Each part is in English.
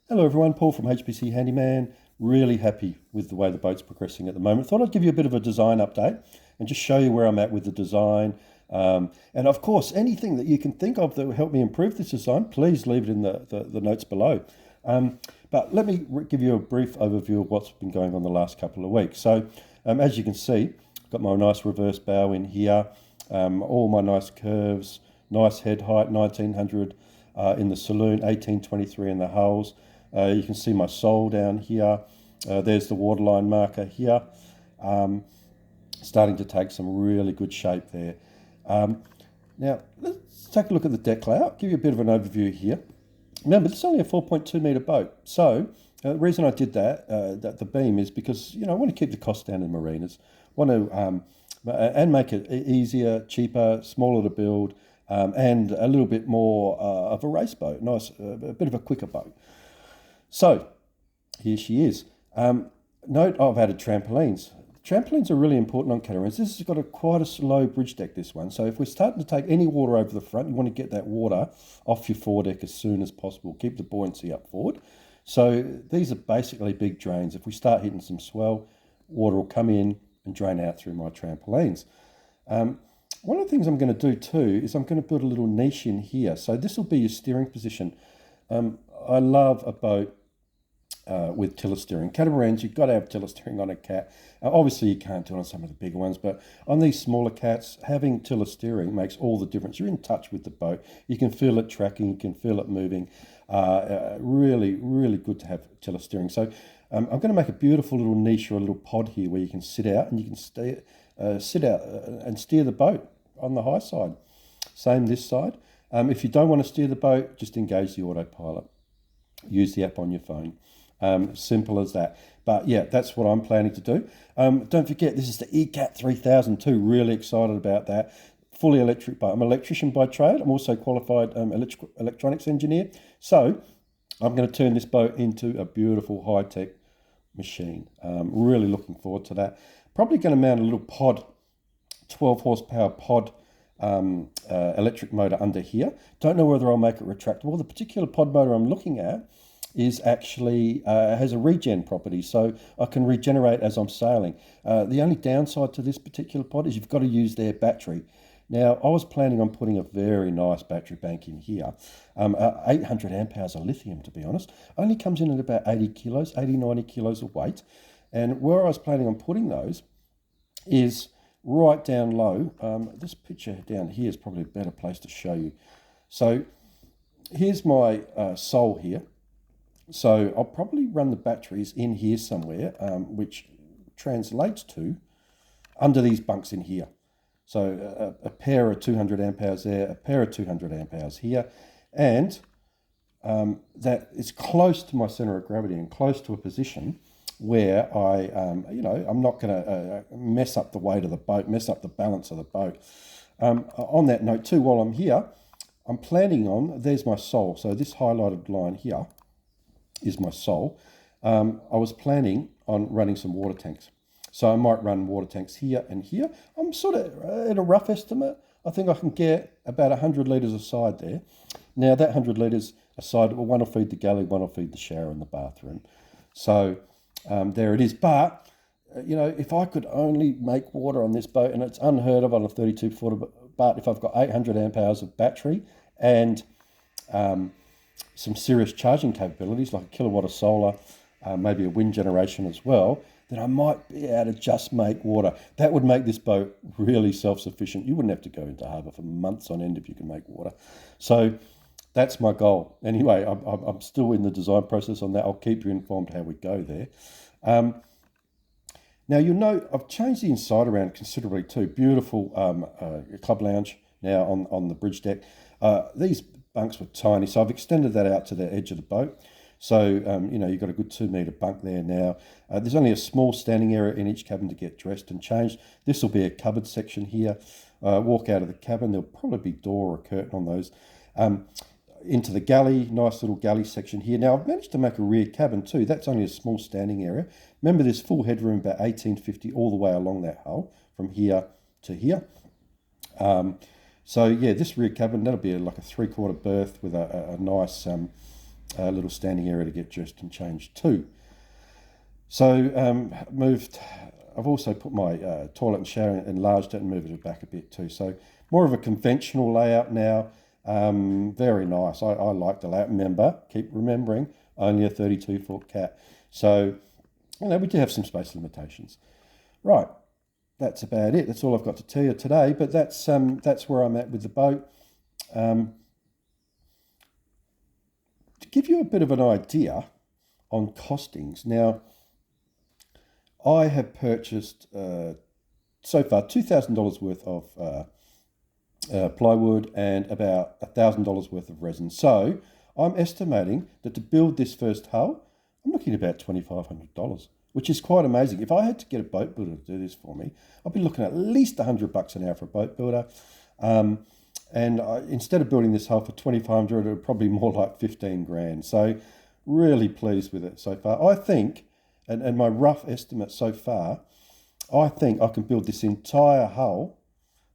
Hello everyone, Paul from HPC Handyman. Really happy with the way the boat's progressing at the moment. Thought I'd give you a bit of a design update and just show you where I'm at with the design. And of course, anything that you can think of that will help me improve this design, please leave it in the notes below. But let me give you a brief overview of what's been going on the last couple of weeks. So as you can see, I've got my nice reverse bow in here, all my nice curves, nice head height, 1900 in the saloon, 1823 in the hulls. You can see my sole down here. There's the waterline marker here. Starting to take some really good shape there. Now, let's take a look at the deck layout, give you a bit of an overview here. Remember, this is only a 4.2 metre boat. So the reason I did that, the beam, is because, I want to keep the cost down in marinas. Want to, and make it easier, cheaper, smaller to build, and a little bit more of a race boat, nice, a bit of a quicker boat. So here she is. Note I've added trampolines. Trampolines are really important on catamarans. This has got quite a slow bridge deck, this one. So if we're starting to take any water over the front, you want to get that water off your foredeck as soon as possible. Keep the buoyancy up forward. So these are basically big drains. If we start hitting some swell, water will come in and drain out through my trampolines. One of the things I'm going to do too is I'm going to build a little niche in here. So this will be your steering position. I love a boat with tiller steering. Catamarans, you've got to have tiller steering on a cat. Obviously, you can't do it on some of the bigger ones, but on these smaller cats, having tiller steering makes all the difference. You're in touch with the boat. You can feel it tracking, you can feel it moving. Really, really good to have tiller steering. So I'm going to make a beautiful little niche or a little pod here where you can sit out and you can sit out and steer the boat on the high side. Same this side. If you don't want to steer the boat, just engage the autopilot. Use the app on your phone. Simple as that. But yeah, that's what I'm planning to do. Don't forget, this is the E3000 too. Really excited about that. Fully electric boat. I'm an electrician by trade. I'm also a qualified electronics engineer. So I'm going to turn this boat into a beautiful high-tech machine. Really looking forward to that. Probably going to mount a little pod, 12 horsepower pod electric motor under here. Don't know whether I'll make it retractable. The particular pod motor I'm looking at is actually has a regen property, so I can regenerate as I'm sailing. The only downside to this particular pod is you've got to use their battery. Now, I was planning on putting a very nice battery bank in here. 800 amp hours of lithium, to be honest. Only comes in at about 80 kilos, 80, 90 kilos of weight. And where I was planning on putting those is right down low. This picture down here is probably a better place to show you. So here's my sole here. So I'll probably run the batteries in here somewhere, which translates to under these bunks in here. So a pair of 200 amp hours there, a pair of 200 amp hours here, and that is close to my center of gravity and close to a position where I'm not going to mess up the weight of the boat, mess up the balance of the boat. On that note too, while I'm here, I'm planning on, there's my sole. So this highlighted line here is my sole. I was planning on running some water tanks. So I might run water tanks here and here. I'm sort of, at a rough estimate, I think I can get about 100 litres a side there. Now that 100 litres a side, well, one will feed the galley, one will feed the shower and the bathroom. So there it is. But, if I could only make water on this boat, and it's unheard of on a 32-footer, but if I've got 800 amp hours of battery and some serious charging capabilities, like a kilowatt of solar, maybe a wind generation as well, then I might be able to just make water. That would make this boat really self-sufficient. You wouldn't have to go into harbour for months on end if you can make water. So that's my goal. Anyway, I'm still in the design process on that. I'll keep you informed how we go there. Now, you'll note I've changed the inside around considerably too. Beautiful club lounge now on the bridge deck. These bunks were tiny, so I've extended that out to the edge of the boat. So, you've got a good 2 metre bunk there now. There's only a small standing area in each cabin to get dressed and changed. This will be a cupboard section here. Walk out of the cabin, there'll probably be a door or a curtain on those. Into the galley, nice little galley section here. Now, I've managed to make a rear cabin too. That's only a small standing area. Remember, there's full headroom, about 1850 all the way along that hull, from here to here. So, yeah, this rear cabin, that'll be like a 3/4 berth with a nice a little standing area to get dressed and changed too. So I've also put my toilet and shower, enlarged it and moved it back a bit too. So more of a conventional layout now. Very nice. I like the layout. Remember, keep remembering, only a 32-foot cat. So, we do have some space limitations. Right, that's about it. That's all I've got to tell you today. But that's where I'm at with the boat. To give you a bit of an idea on costings. Now, I have purchased so far $2,000 worth of plywood and about $1,000 worth of resin. So I'm estimating that to build this first hull, I'm looking at about $2,500, which is quite amazing. If I had to get a boat builder to do this for me, I'd be looking at least $100 an hour for a boat builder. Instead of building this hull for $2,500, it would probably be more like 15 grand. So really pleased with it so far. I think, and my rough estimate so far, I think I can build this entire hull.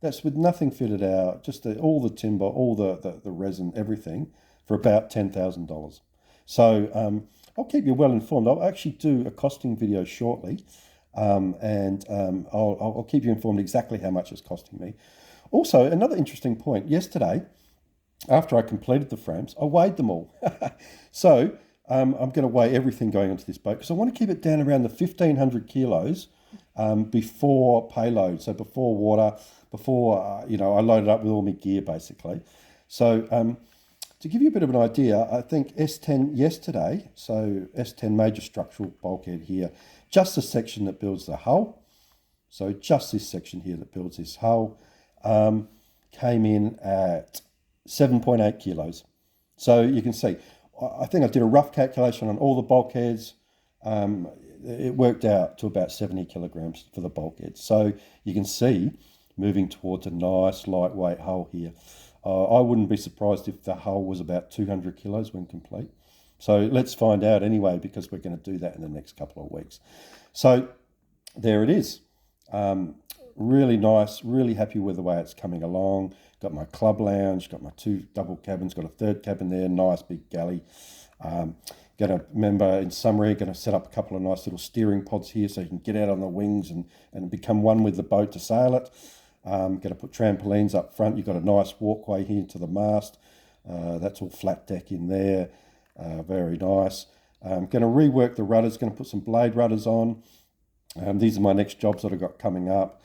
That's with nothing fitted out, just all the timber, all the resin, everything, for about $10,000. So I'll keep you well informed. I'll actually do a costing video shortly, and I'll keep you informed exactly how much it's costing me. Also, another interesting point, yesterday, after I completed the frames, I weighed them all. So I'm going to weigh everything going onto this boat because I want to keep it down around the 1,500 kilos before payload, so before water, before I load it up with all my gear basically. So to give you a bit of an idea, I think S10 yesterday, so S10 major structural bulkhead here, just the section that builds the hull, so just this section here that builds this hull, came in at 7.8 kilos. So you can see, I think I did a rough calculation on all the bulkheads. It worked out to about 70 kilograms for the bulkheads. So you can see moving towards a nice lightweight hull here. I wouldn't be surprised if the hull was about 200 kilos when complete. So let's find out anyway, because we're going to do that in the next couple of weeks. So there it is. Really nice, really happy with the way it's coming along. Got my club lounge, got my 2 double cabins, got a 3rd cabin there, nice big galley. Going to, remember, in summary, going to set up a couple of nice little steering pods here so you can get out on the wings and become one with the boat to sail it. Going to put trampolines up front. You've got a nice walkway here to the mast. That's all flat deck in there. Very nice. Going to rework the rudders, going to put some blade rudders on. These are my next jobs that I've got coming up.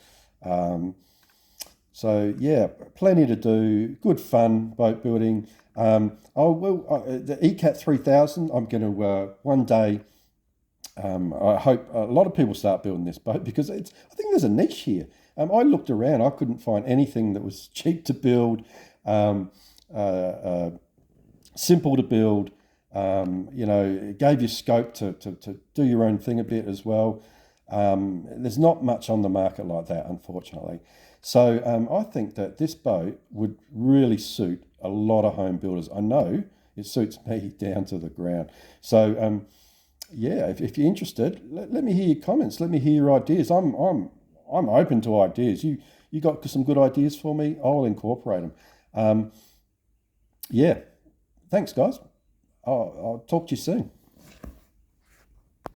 So yeah, plenty to do. Good fun boat building. The E3000, I'm going to one day. I hope a lot of people start building this boat because I think there's a niche here. I looked around, I couldn't find anything that was cheap to build, simple to build. It gave you scope to do your own thing a bit as well. There's not much on the market like that, unfortunately. So I think that this boat would really suit a lot of home builders. I know it suits me down to the ground. So if you're interested, let me hear your comments. Let me hear your ideas. I'm open to ideas. You got some good ideas for me? I'll incorporate them. Thanks, guys. I'll talk to you soon.